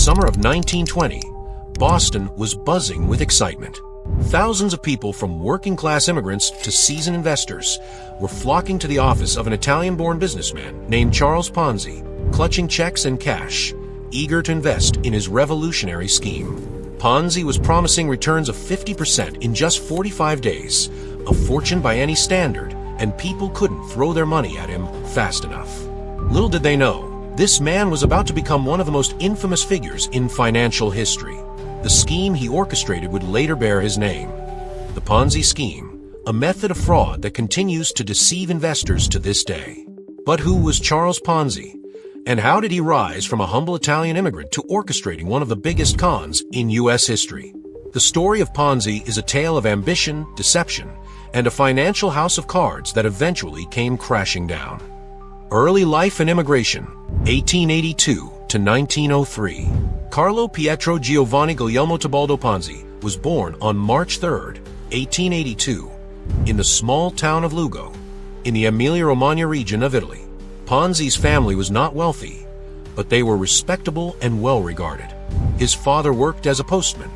summer of 1920, Boston was buzzing with excitement. Thousands of people, from working-class immigrants to seasoned investors, were flocking to the office of an Italian-born businessman named Charles Ponzi, clutching checks and cash, eager to invest in his revolutionary scheme. Ponzi was promising returns of 50% in just 45 days, a fortune by any standard, and people couldn't throw their money at him fast enough. Little did they know, this man was about to become one of the most infamous figures in financial history. The scheme he orchestrated would later bear his name. The Ponzi scheme, a method of fraud that continues to deceive investors to this day. But who was Charles Ponzi? And how did he rise from a humble Italian immigrant to orchestrating one of the biggest cons in U.S. history? The story of Ponzi is a tale of ambition, deception, and a financial house of cards that eventually came crashing down. Early life and immigration, 1882 to 1903. Carlo Pietro Giovanni Guglielmo Tebaldo Ponzi was born on March 3, 1882, in the small town of Lugo, in the Emilia-Romagna region of Italy. Ponzi's family was not wealthy, but they were respectable and well-regarded. His father worked as a postman,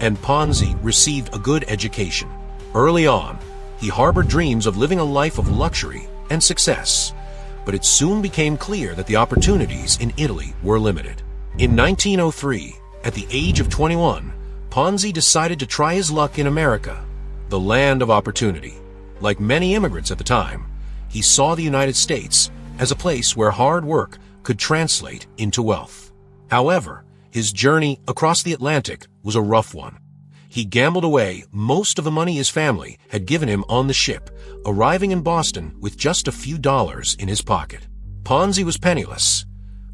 and Ponzi received a good education. Early on, he harbored dreams of living a life of luxury and success, but it soon became clear that the opportunities in Italy were limited. In 1903, at the age of 21, Ponzi decided to try his luck in America, the land of opportunity. Like many immigrants at the time, he saw the United States as a place where hard work could translate into wealth. However, his journey across the Atlantic was a rough one. He gambled away most of the money his family had given him on the ship, arriving in Boston with just a few dollars in his pocket. Ponzi was penniless,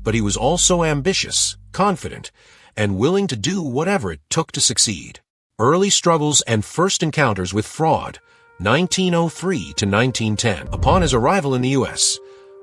but he was also ambitious, confident, and willing to do whatever it took to succeed. Early struggles and first encounters with fraud, 1903 to 1910. Upon his arrival in the U.S.,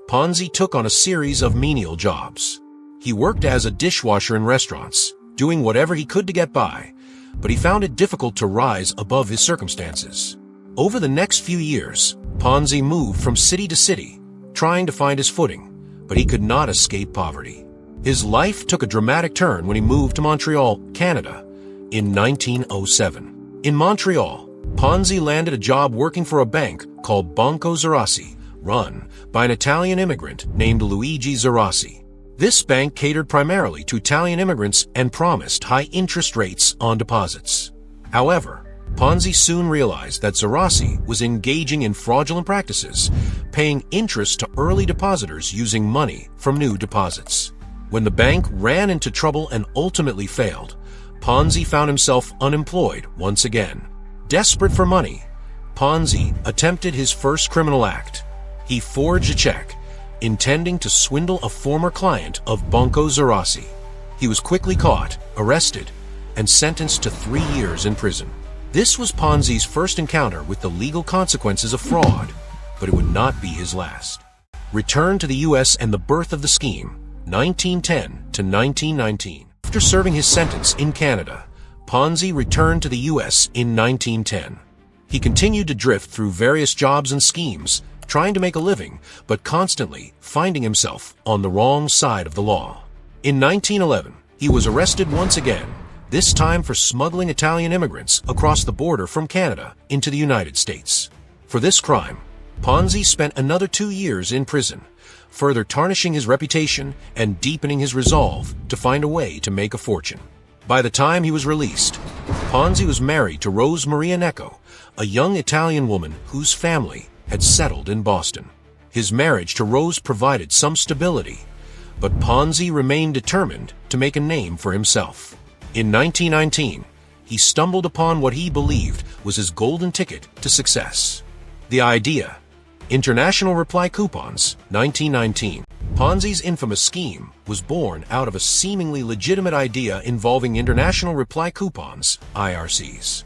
Ponzi took on a series of menial jobs. He worked as a dishwasher in restaurants, doing whatever he could to get by, but he found it difficult to rise above his circumstances. Over the next few years, Ponzi moved from city to city, trying to find his footing, but he could not escape poverty. His life took a dramatic turn when he moved to Montreal, Canada, in 1907. In Montreal, Ponzi landed a job working for a bank called Banco Zerassi, run by an Italian immigrant named Luigi Zerassi. This bank catered primarily to Italian immigrants and promised high interest rates on deposits. However, Ponzi soon realized that Zerassi was engaging in fraudulent practices, paying interest to early depositors using money from new deposits. When the bank ran into trouble and ultimately failed, Ponzi found himself unemployed once again. Desperate for money, Ponzi attempted his first criminal act. He forged a check, intending to swindle a former client of Banco Zerassi. He was quickly caught, arrested, and sentenced to 3 years in prison. This was Ponzi's first encounter with the legal consequences of fraud, but it would not be his last. Return to the U.S. and the birth of the scheme, 1910 to 1919. After serving his sentence in Canada, Ponzi returned to the U.S. in 1910. He continued to drift through various jobs and schemes, trying to make a living, but constantly finding himself on the wrong side of the law. In 1911, he was arrested once again, this time for smuggling Italian immigrants across the border from Canada into the United States. For this crime, Ponzi spent another 2 years in prison, further tarnishing his reputation and deepening his resolve to find a way to make a fortune. By the time he was released, Ponzi was married to Rose Maria Necco, a young Italian woman whose family had settled in Boston. His marriage to Rose provided some stability, but Ponzi remained determined to make a name for himself. In 1919, he stumbled upon what he believed was his golden ticket to success. The idea, international reply coupons, 1919. Ponzi's infamous scheme was born out of a seemingly legitimate idea involving international reply coupons, IRCs.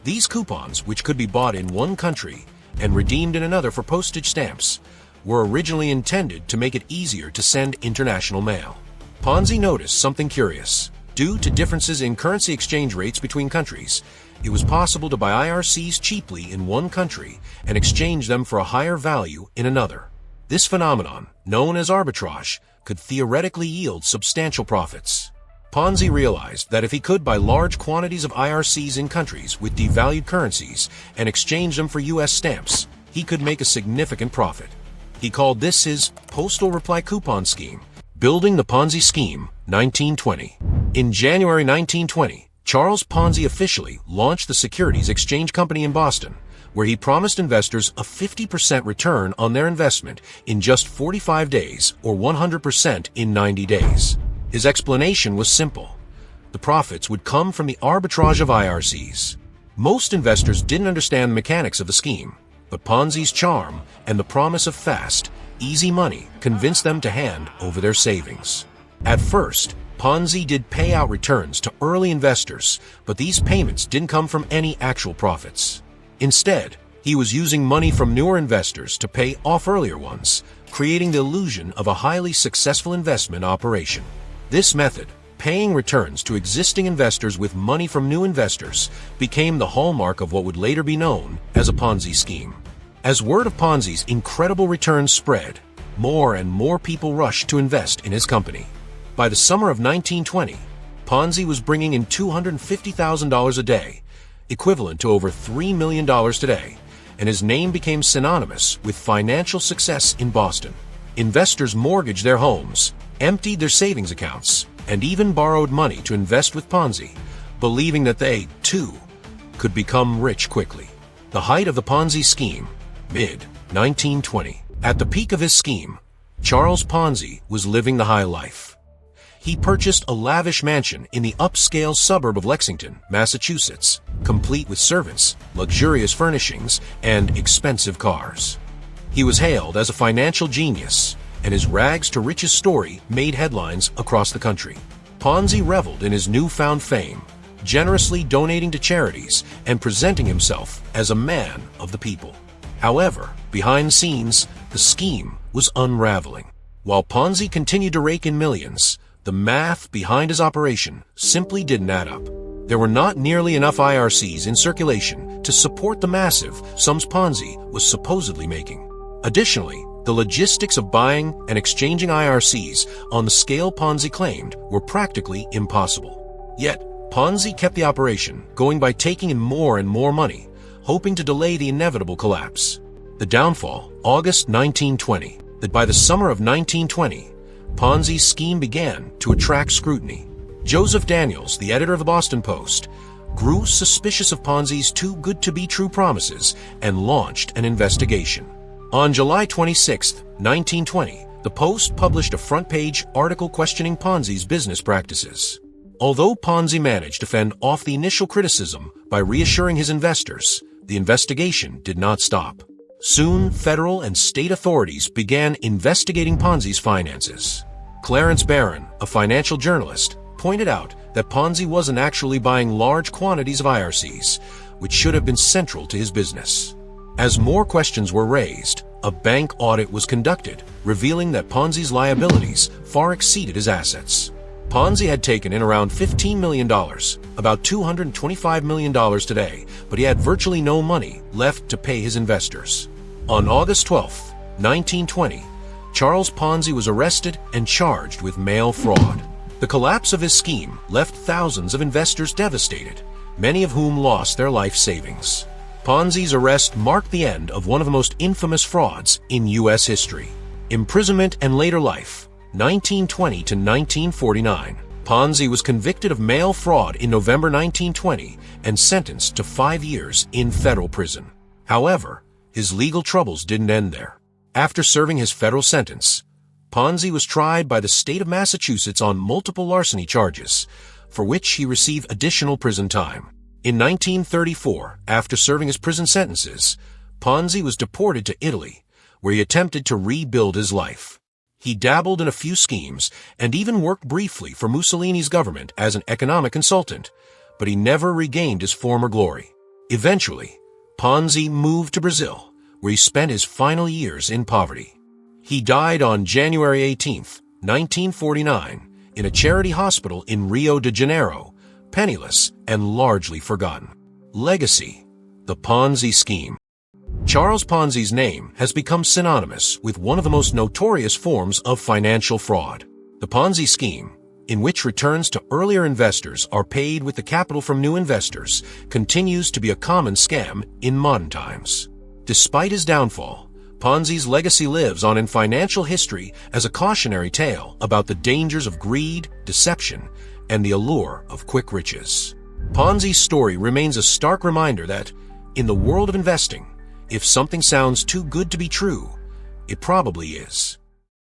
These coupons, which could be bought in one country and redeemed in another for postage stamps, were originally intended to make it easier to send international mail. Ponzi noticed something curious. Due to differences in currency exchange rates between countries, it was possible to buy IRCs cheaply in one country and exchange them for a higher value in another. This phenomenon, known as arbitrage, could theoretically yield substantial profits. Ponzi realized that if he could buy large quantities of IRCs in countries with devalued currencies and exchange them for U.S. stamps, he could make a significant profit. He called this his postal reply coupon scheme. Building the Ponzi scheme, 1920. In January 1920, Charles Ponzi officially launched the Securities Exchange Company in Boston, where he promised investors a 50% return on their investment in just 45 days or 100% in 90 days. His explanation was simple. The profits would come from the arbitrage of IRCs. Most investors didn't understand the mechanics of the scheme, but Ponzi's charm and the promise of fast, easy money convinced them to hand over their savings. At first, Ponzi did payout returns to early investors, but these payments didn't come from any actual profits. Instead, he was using money from newer investors to pay off earlier ones, creating the illusion of a highly successful investment operation. This method, paying returns to existing investors with money from new investors, became the hallmark of what would later be known as a Ponzi scheme. As word of Ponzi's incredible returns spread, more and more people rushed to invest in his company. By the summer of 1920, Ponzi was bringing in $250,000 a day, equivalent to over $3 million today, and his name became synonymous with financial success in Boston. Investors mortgaged their homes, emptied their savings accounts, and even borrowed money to invest with Ponzi, believing that they, too, could become rich quickly. The height of the Ponzi scheme, mid-1920. At the peak of his scheme, Charles Ponzi was living the high life. He purchased a lavish mansion in the upscale suburb of Lexington, Massachusetts, complete with servants, luxurious furnishings, and expensive cars. He was hailed as a financial genius, and his rags-to-riches story made headlines across the country. Ponzi reveled in his newfound fame, generously donating to charities and presenting himself as a man of the people. However, behind the scenes, the scheme was unraveling. While Ponzi continued to rake in millions, the math behind his operation simply didn't add up. There were not nearly enough IRCs in circulation to support the massive sums Ponzi was supposedly making. Additionally, the logistics of buying and exchanging IRCs on the scale Ponzi claimed were practically impossible. Yet, Ponzi kept the operation going by taking in more and more money, hoping to delay the inevitable collapse. The downfall, August 1920. That by the summer of 1920, Ponzi's scheme began to attract scrutiny. Joseph Daniels, the editor of the Boston Post, grew suspicious of Ponzi's too-good-to-be-true promises and launched an investigation. On July 26, 1920, the Post published a front-page article questioning Ponzi's business practices. Although Ponzi managed to fend off the initial criticism by reassuring his investors, the investigation did not stop. Soon, federal and state authorities began investigating Ponzi's finances. Clarence Barron, a financial journalist, pointed out that Ponzi wasn't actually buying large quantities of IRCs, which should have been central to his business. As more questions were raised, a bank audit was conducted, revealing that Ponzi's liabilities far exceeded his assets. Ponzi had taken in around $15 million, about $225 million today, but he had virtually no money left to pay his investors. On August 12, 1920, Charles Ponzi was arrested and charged with mail fraud. The collapse of his scheme left thousands of investors devastated, many of whom lost their life savings. Ponzi's arrest marked the end of one of the most infamous frauds in U.S. history. Imprisonment and later life, 1920 to 1949. Ponzi was convicted of mail fraud in November 1920 and sentenced to 5 years in federal prison. However, his legal troubles didn't end there. After serving his federal sentence, Ponzi was tried by the state of Massachusetts on multiple larceny charges, for which he received additional prison time. In 1934, after serving his prison sentences, Ponzi was deported to Italy, where he attempted to rebuild his life. He dabbled in a few schemes and even worked briefly for Mussolini's government as an economic consultant, but he never regained his former glory. Eventually, Ponzi moved to Brazil, where he spent his final years in poverty. He died on January 18, 1949, in a charity hospital in Rio de Janeiro, penniless and largely forgotten. Legacy: the Ponzi scheme. Charles Ponzi's name has become synonymous with one of the most notorious forms of financial fraud. The Ponzi scheme, in which returns to earlier investors are paid with the capital from new investors, continues to be a common scam in modern times. Despite his downfall, Ponzi's legacy lives on in financial history as a cautionary tale about the dangers of greed, deception, and the allure of quick riches. Ponzi's story remains a stark reminder that, in the world of investing, if something sounds too good to be true, it probably is.